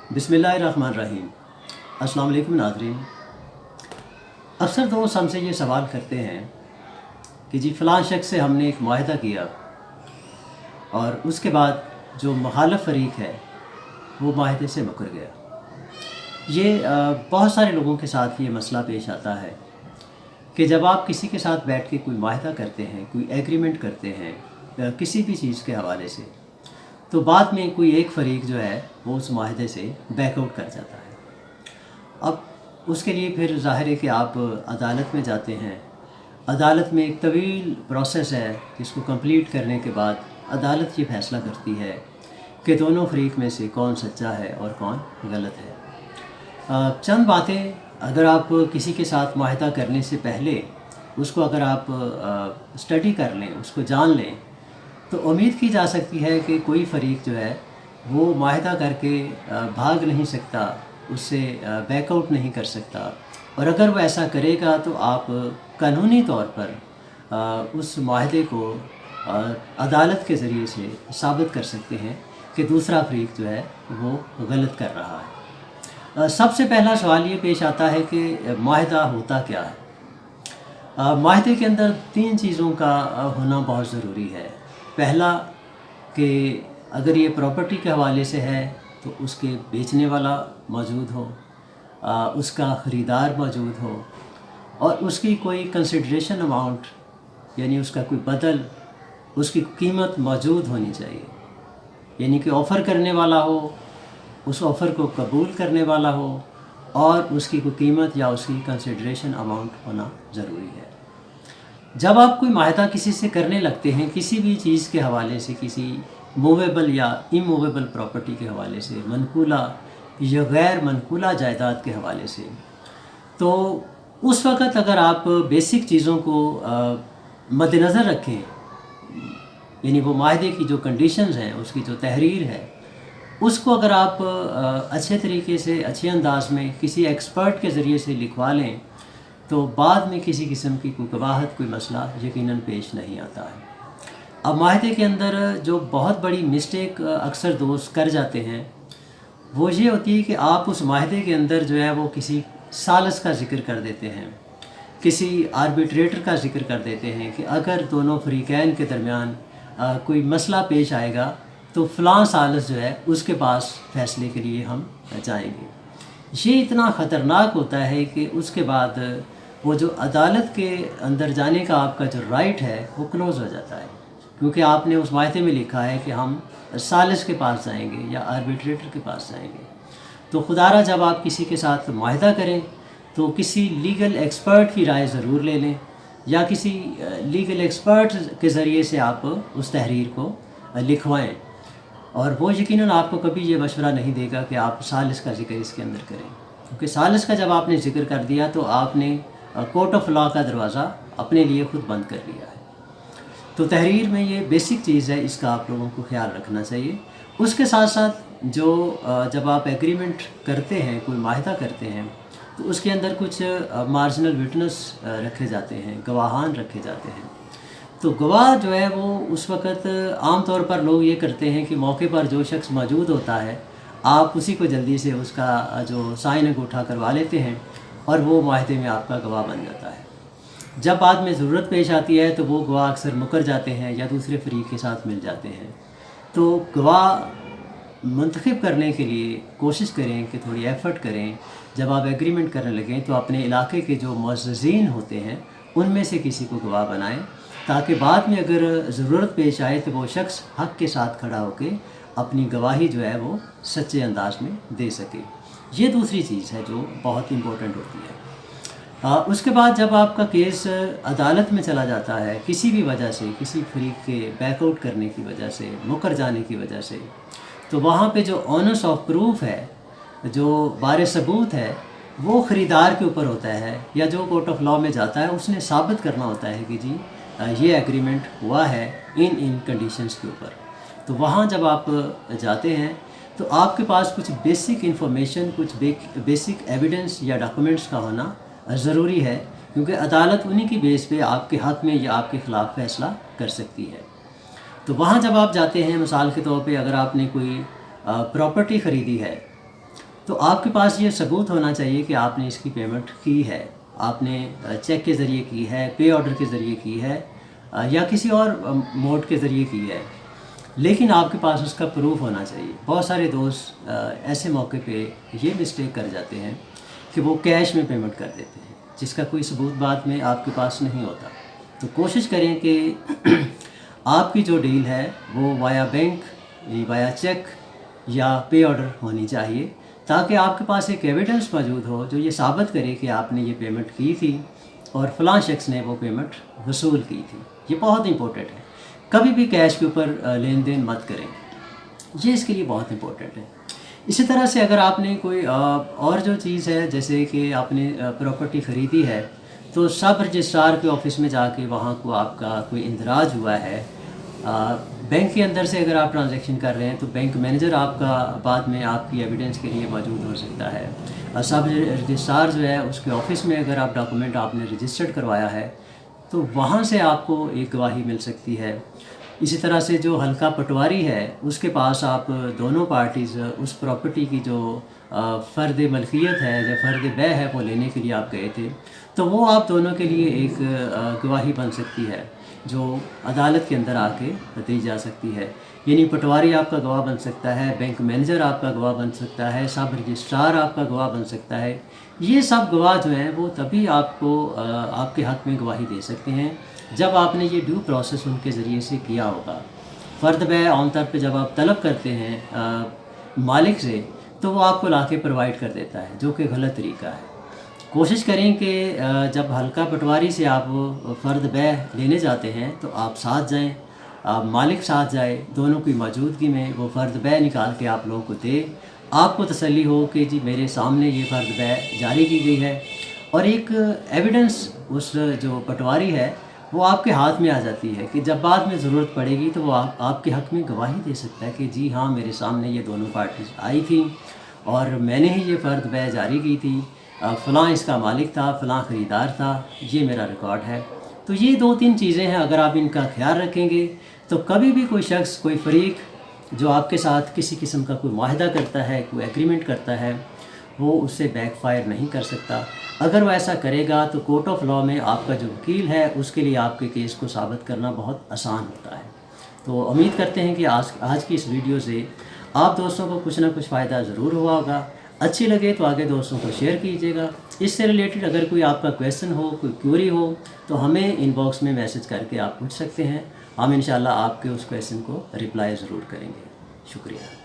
बिस्मिल्लाहिर्रहमानिर्रहीम। अस्सलाम वालेकुम नाज़रीन। अक्सर दोस्त हमसे ये सवाल करते हैं कि जी फ़लाँ शख्स से हमने एक मुआहदा किया और उसके बाद जो मुखालिफ फ़रीक है वो मुआहदे से मुकर गया। ये बहुत सारे लोगों के साथ ये मसला पेश आता है कि जब आप किसी के साथ बैठ के कोई मुआहदा करते हैं, कोई एग्रीमेंट करते हैं किसी भी चीज़ के हवाले से, तो बाद में कोई एक फ़रीक जो है वो उस मुआहदे से बैकआउट कर जाता है। अब उसके लिए फिर ज़ाहिर है कि आप अदालत में जाते हैं। अदालत में एक तवील प्रोसेस है जिसको कंप्लीट करने के बाद अदालत ये फ़ैसला करती है कि दोनों फ़रीक में से कौन सच्चा है और कौन गलत है। चंद बातें अगर आप किसी के साथ मुआहदा करने से पहले उसको अगर आप स्टडी कर लें, उसको जान लें, तो उम्मीद की जा सकती है कि कोई फ़रीक जो है वो मुआहदा करके भाग नहीं सकता, उससे बैकआउट नहीं कर सकता। और अगर वो ऐसा करेगा तो आप कानूनी तौर पर उस मुआहदे को अदालत के ज़रिए से साबित कर सकते हैं कि दूसरा फ़रीक जो है वो गलत कर रहा है। सबसे पहला सवाल ये पेश आता है कि मुआहदा होता क्या है। मुआहदे के अंदर तीन चीज़ों का होना बहुत ज़रूरी है। पहला कि अगर ये प्रॉपर्टी के हवाले से है तो उसके बेचने वाला मौजूद हो, उसका ख़रीदार मौजूद हो और उसकी कोई कंसिडरेशन अमाउंट यानी उसका कोई बदल, उसकी कीमत मौजूद होनी चाहिए। यानी कि ऑफ़र करने वाला हो, उस ऑफ़र को कबूल करने वाला हो और उसकी कोई कीमत या उसकी कंसिडरेशन अमाउंट होना ज़रूरी है। जब आप कोई मुआहदा किसी से करने लगते हैं किसी भी चीज़ के हवाले से, किसी मूवेबल या इमूवेबल प्रॉपर्टी के हवाले से, मनकूला या गैर मनकूला जायदाद के हवाले से, तो उस वक़्त अगर आप बेसिक चीज़ों को मद्देनज़र रखें, यानी वो मुआहदे की जो कंडीशंस हैं, उसकी जो तहरीर है, उसको अगर आप अच्छे तरीके से, अच्छे अंदाज में किसी एक्सपर्ट के ज़रिए से लिखवा लें, तो बाद में किसी किस्म की कोई कबाहत, कोई मसला यकीनन पेश नहीं आता है। अब मुआहदे के अंदर जो बहुत बड़ी मिस्टेक अक्सर दोस्त कर जाते हैं वो ये होती है कि आप उस मुआहदे के अंदर जो है वो किसी सालिस का ज़िक्र कर देते हैं, किसी आर्बिट्रेटर का ज़िक्र कर देते हैं कि अगर दोनों फ़रीक़ैन के दरमियान कोई मसला पेश आएगा तो फ़लाँ सालिस जो है उसके पास फ़ैसले के लिए हम जाएंगे। ये इतना ख़तरनाक होता है कि उसके बाद वो जो अदालत के अंदर जाने का आपका जो राइट है वो क्लोज़ हो जाता है, क्योंकि आपने उस मुआहदे में लिखा है कि हम सालिस के पास जाएंगे या आर्बिट्रेटर के पास जाएंगे। तो खुदारा जब आप किसी के साथ मुआहदा करें तो किसी लीगल एक्सपर्ट की राय ज़रूर ले लें या किसी लीगल एक्सपर्ट के ज़रिए से आप उस तहरीर को लिखवाएं, और वो यकीनन आपको कभी ये मशवरा नहीं देगा कि आप सालिस का ज़िक्र इसके अंदर करें, क्योंकि सालिस का जब आपने ज़िक्र कर दिया तो आपने कोर्ट ऑफ लॉ का दरवाज़ा अपने लिए खुद बंद कर लिया है। तो तहरीर में ये बेसिक चीज़ है, इसका आप लोगों को ख्याल रखना चाहिए। उसके साथ साथ जो जब आप एग्रीमेंट करते हैं, कोई मुआहदा करते हैं, तो उसके अंदर कुछ मार्जिनल विटनेस रखे जाते हैं, गवाहान रखे जाते हैं। तो गवाह जो है वो उस वक़्त आम तौर पर लोग ये करते हैं कि मौके पर जो शख्स मौजूद होता है आप उसी को जल्दी से उसका जो साइन अंगूठा करवा लेते हैं और वो मुआहदे में आपका गवाह बन जाता है। जब बाद में ज़रूरत पेश आती है तो वो गवाह अक्सर मुकर जाते हैं या दूसरे फ़रीक के साथ मिल जाते हैं। तो गवाह मुंतखब करने के लिए कोशिश करें कि थोड़ी एफ़र्ट करें। जब आप एग्रीमेंट करने लगें तो अपने इलाके के जो मुअज़्ज़िज़ीन होते हैं उनमें से किसी को गवाह बनाएं, ताकि बाद में अगर ज़रूरत पेश आए तो वो शख्स हक़ के साथ खड़ा होकर अपनी गवाही जो है वो सच्चे अंदाज में दे सके। ये दूसरी चीज़ है जो बहुत इम्पोर्टेंट होती है। उसके बाद जब आपका केस अदालत में चला जाता है किसी भी वजह से, किसी फ़रीक के बैकआउट करने की वजह से, मुकर जाने की वजह से, तो वहाँ पे जो ऑनर्स ऑफ प्रूफ है, जो बारे सबूत है, वो ख़रीदार के ऊपर होता है या जो कोर्ट ऑफ लॉ में जाता है उसने साबित करना होता है कि जी ये एग्रीमेंट हुआ है इन कंडीशंस के ऊपर। तो वहाँ जब आप जाते हैं तो आपके पास कुछ बेसिक इन्फॉर्मेशन, कुछ बेसिक एविडेंस या डॉक्यूमेंट्स का होना ज़रूरी है, क्योंकि अदालत उन्हीं की बेस पे आपके हक़ में या आपके ख़िलाफ़ फ़ैसला कर सकती है। तो वहाँ जब आप जाते हैं, मिसाल के तौर पे अगर आपने कोई प्रॉपर्टी ख़रीदी है तो आपके पास ये सबूत होना चाहिए कि आपने इसकी पेमेंट की है, आपने चेक के ज़रिए की है, पे ऑर्डर के ज़रिए की है या किसी और मोड के ज़रिए की है, लेकिन आपके पास उसका प्रूफ होना चाहिए। बहुत सारे दोस्त ऐसे मौके पे ये मिस्टेक कर जाते हैं कि वो कैश में पेमेंट कर देते हैं, जिसका कोई सबूत बाद में आपके पास नहीं होता। तो कोशिश करें कि आपकी जो डील है वो वाया बैंक, वाया चेक या पे ऑर्डर होनी चाहिए, ताकि आपके पास एक एविडेंस मौजूद हो जो ये साबित करे कि आपने ये पेमेंट की थी और फ़लाँ शख्स ने वो पेमेंट वसूल की थी। ये बहुत इंपॉर्टेंट है। कभी भी कैश के ऊपर लेन देन मत करें, ये इसके लिए बहुत इंपॉर्टेंट है। इसी तरह से अगर आपने कोई और जो चीज़ है, जैसे कि आपने प्रॉपर्टी ख़रीदी है, तो सब रजिस्ट्रार के ऑफिस में जाके वहाँ को आपका कोई इंदराज हुआ है, बैंक के अंदर से अगर आप ट्रांजैक्शन कर रहे हैं तो बैंक मैनेजर आपका बाद में आपकी एविडेंस के लिए मौजूद हो सकता है। और सब रजिस्ट्रार जो है उसके ऑफिस में अगर आप डॉक्यूमेंट आपने रजिस्टर्ड करवाया है तो वहाँ से आपको एक गवाही मिल सकती है। इसी तरह से जो हल्का पटवारी है उसके पास आप दोनों पार्टीज़ उस प्रॉपर्टी की जो फ़र्द मलकियत है या फ़र्द बै है वो लेने के लिए आप गए थे, तो वो आप दोनों के लिए एक गवाही बन सकती है जो अदालत के अंदर आके दी जा सकती है। यानी पटवारी आपका गवाह बन सकता है, बैंक मैनेजर आपका गवाह बन सकता है, सब रजिस्ट्रार आपका गवाह बन सकता है। ये सब गवाह जो हैं वो तभी आपको आपके हक़ में गवाही दे सकते हैं जब आपने ये ड्यू प्रोसेस उनके ज़रिए से किया होगा। फ़र्द बै आमतौर पे जब आप तलब करते हैं मालिक से, तो वो आपको लाके प्रोवाइड कर देता है, जो कि गलत तरीका है। कोशिश करें कि जब हल्का पटवारी से आप फ़र्द बै लेने जाते हैं तो आप साथ जाएं, मालिक साथ जाए, दोनों की मौजूदगी में वो फ़र्द बै निकाल के आप लोगों को दे, आपको तसल्ली हो कि जी मेरे सामने ये फ़र्द बै जारी की गई है, और एक एविडेंस उस जो पटवारी है वो आपके हाथ में आ जाती है कि जब बाद में ज़रूरत पड़ेगी तो वो आपके हक़ में गवाही दे सकता है कि जी हाँ, मेरे सामने ये दोनों पार्टीज़ आई थी और मैंने ही ये फ़र्द बै जारी की थी, फ़लाँ इसका मालिक था, फ़लाँ ख़रीदार था, ये मेरा रिकॉर्ड है। तो ये 2-3 चीज़ें हैं, अगर आप इनका ख्याल रखेंगे तो कभी भी कोई शख्स, कोई फ़रीक जो आपके साथ किसी किस्म का कोई मुआहदा करता है, कोई एग्रीमेंट करता है, वो उससे बैकफायर नहीं कर सकता। अगर वो ऐसा करेगा तो कोर्ट ऑफ लॉ में आपका जो वकील है उसके लिए आपके केस को साबित करना बहुत आसान होता है। तो उम्मीद करते हैं कि आज की इस वीडियो से आप दोस्तों को कुछ ना कुछ फ़ायदा ज़रूर हुआ होगा। अच्छी लगे तो आगे दोस्तों को शेयर कीजिएगा। इससे रिलेटेड अगर कोई आपका क्वेश्चन हो, कोई क्वेरी हो, तो हमें इनबॉक्स में मैसेज करके आप पूछ सकते हैं। हम इंशाल्लाह आपके उस क्वेश्चन को रिप्लाई ज़रूर करेंगे। शुक्रिया।